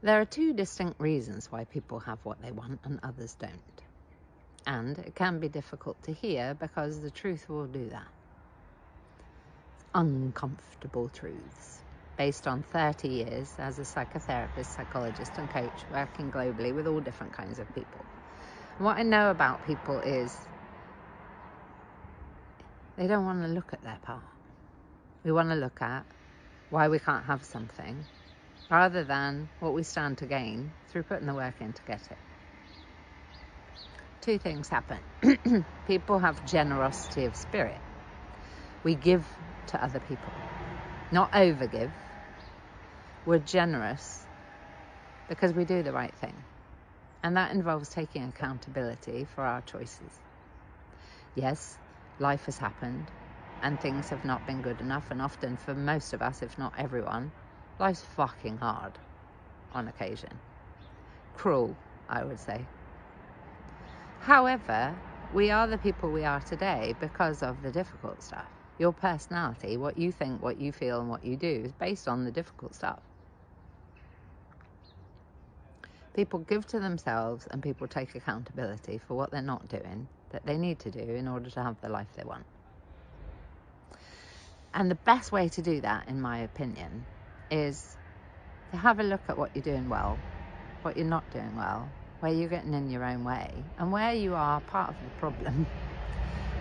There are two distinct reasons why people have what they want and others don't. And it can be difficult to hear because the truth will do that. Uncomfortable truths based on 30 years as a psychotherapist, psychologist and coach working globally with all different kinds of people. And what I know about people is they don't want to look at their part. We want to look at why we can't have something rather than what we stand to gain through putting the work in to get it. Two things happen. People have generosity of spirit. We give to other people, not overgive. We're generous because we do the right thing. And that involves taking accountability for our choices. Yes, life has happened and things have not been good enough, and often for most of us, if not everyone, life's fucking hard on occasion. Cruel, I would say. However, we are the people we are today because of the difficult stuff. Your personality, what you think, what you feel and what you do is based on the difficult stuff. People give to themselves and people take accountability for what they're not doing that they need to do in order to have the life they want. And the best way to do that, in my opinion, is to have a look at what you're doing well, what you're not doing well, where you're getting in your own way, and where you are part of the problem,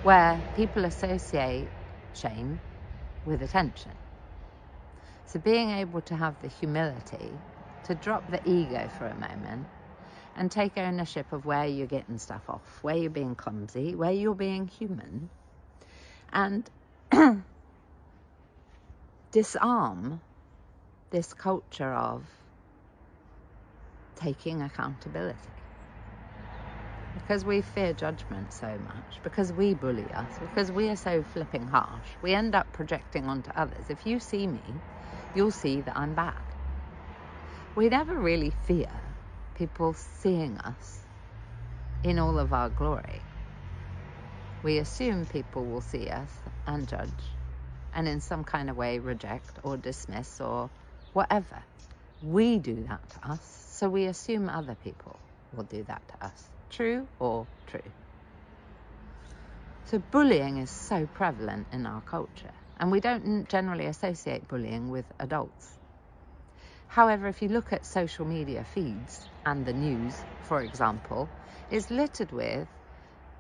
where people associate shame with attention. So being able to have the humility to drop the ego for a moment and take ownership of where you're getting stuff off, where you're being clumsy, where you're being human, and disarm this culture of taking accountability. Because we fear judgment so much, because we bully us, because we are so flipping harsh, we end up projecting onto others. If you see me, you'll see that I'm bad. We never really fear people seeing us in all of our glory. We assume people will see us and judge, and in some kind of way reject or dismiss or whatever. We do that to us, so we assume other people will do that to us. True or true? So bullying is so prevalent in our culture, and we don't generally associate bullying with adults. However, if you look at social media feeds and the news, for example, it's littered with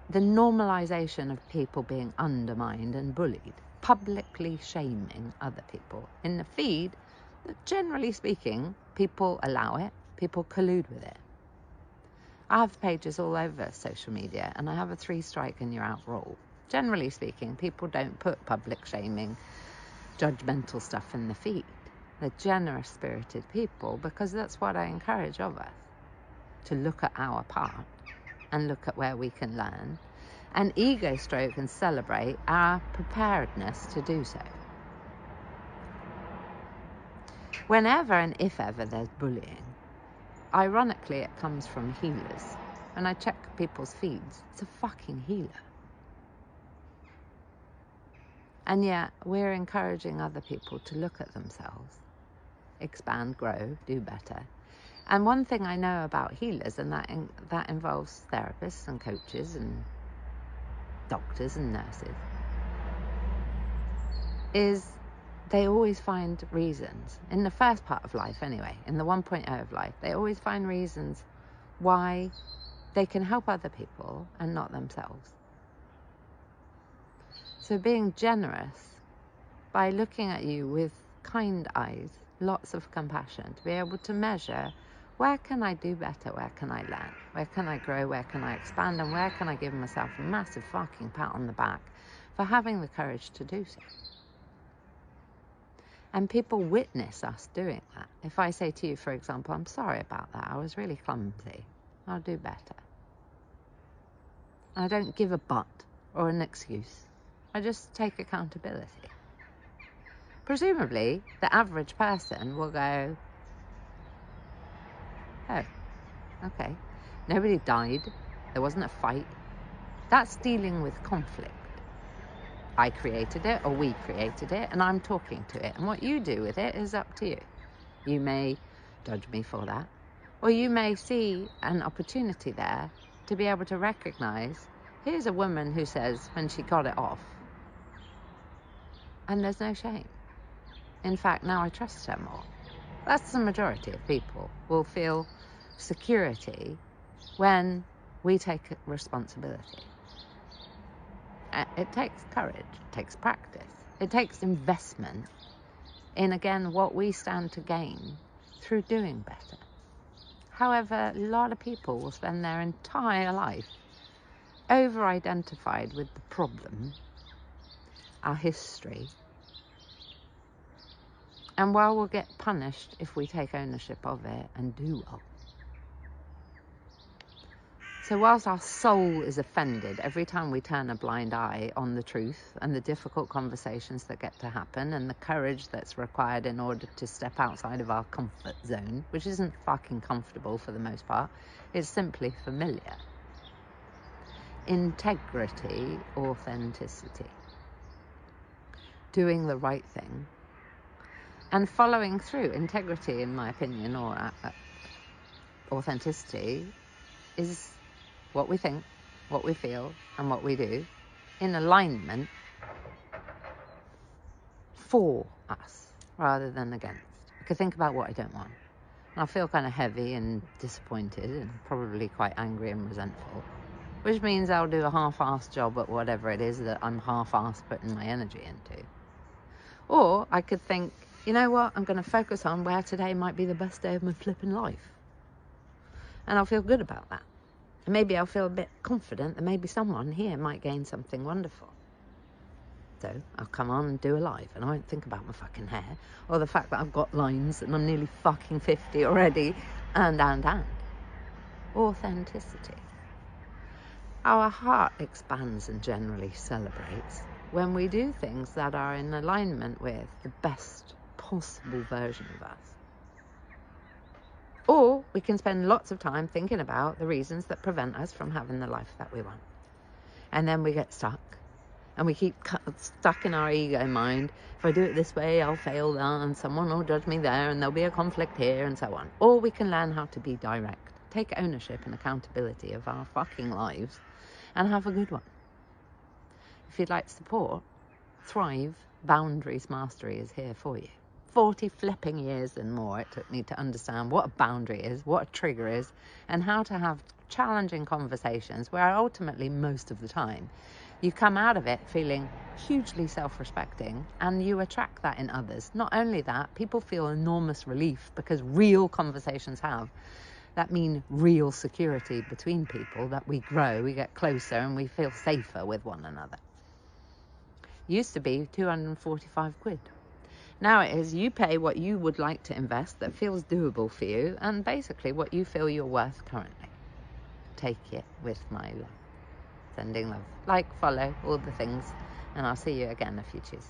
the normalization of people being undermined and bullied, publicly shaming other people. In the feed, generally speaking, people allow it, people collude with it. I have pages all over social media and I have a 3-strike and you're out rule. Generally speaking, people don't put public shaming, judgmental stuff in the feed. They're generous spirited people because that's what I encourage of us, to look at our part and look at where we can learn and ego stroke and celebrate our preparedness to do so. Whenever and if ever there's bullying, ironically it comes from healers. When I check people's feeds, it's a fucking healer. And yet we're encouraging other people to look at themselves, expand, grow, do better. And one thing I know about healers, and that involves therapists and coaches and doctors and nurses, is they always find reasons, in the first part of life anyway, in the 1.0 of life, they always find reasons why they can help other people and not themselves. So being generous by looking at you with kind eyes, lots of compassion, to be able to measure, where can I do better, where can I learn, where can I grow, where can I expand, and where can I give myself a massive fucking pat on the back for having the courage to do so. And people witness us doing that. If I say to you, for example, I'm sorry about that, I was really clumsy, I'll do better. I don't give a but or an excuse. I just take accountability. Presumably, the average person will go, oh, okay, nobody died, there wasn't a fight. That's dealing with conflict. I created it, or we created it, and I'm talking to it. And what you do with it is up to you. You may judge me for that. Or you may see an opportunity there to be able to recognise, here's a woman who says when she got it off, and there's no shame. In fact, now I trust her more. That's the majority of people will feel security when we take responsibility. It takes courage, it takes practice, it takes investment in, again, what we stand to gain through doing better. However, a lot of people will spend their entire life over-identified with the problem, our history, and while we'll get punished if we take ownership of it and do well. So whilst our soul is offended every time we turn a blind eye on the truth and the difficult conversations that get to happen and the courage that's required in order to step outside of our comfort zone, which isn't fucking comfortable for the most part, it's simply familiar. Integrity, authenticity, doing the right thing, and following through. Integrity, in my opinion, or authenticity, is what we think, what we feel, and what we do in alignment for us rather than against. I could think about what I don't want, and I'll feel kind of heavy and disappointed and probably quite angry and resentful, which means I'll do a half-assed job at whatever it is that I'm half-assed putting my energy into. Or I could think, you know what, I'm going to focus on where today might be the best day of my flipping life, and I'll feel good about that. And maybe I'll feel a bit confident that maybe someone here might gain something wonderful. So I'll come on and do a live, and I won't think about my fucking hair or the fact that I've got lines and I'm nearly fucking 50 already, and. Authenticity. Our heart expands and generally celebrates when we do things that are in alignment with the best possible version of us. Or we can spend lots of time thinking about the reasons that prevent us from having the life that we want. And then we get stuck. And we keep stuck in our ego mind. If I do it this way, I'll fail there, and someone will judge me there, and there'll be a conflict here, and so on. Or we can learn how to be direct. Take ownership and accountability of our fucking lives and have a good one. If you'd like support, Thrive Boundaries Mastery is here for you. 40 flipping years and more it took me to understand what a boundary is, what a trigger is, and how to have challenging conversations where ultimately, most of the time, you come out of it feeling hugely self-respecting, and you attract that in others. Not only that, people feel enormous relief because real conversations that mean real security between people, that we grow, we get closer, and we feel safer with one another. Used to be 245 quid. Now it is, you pay what you would like to invest that feels doable for you, and basically what you feel you're worth currently. Take it with my love. Sending love. Like, follow, all the things, and I'll see you again if you choose.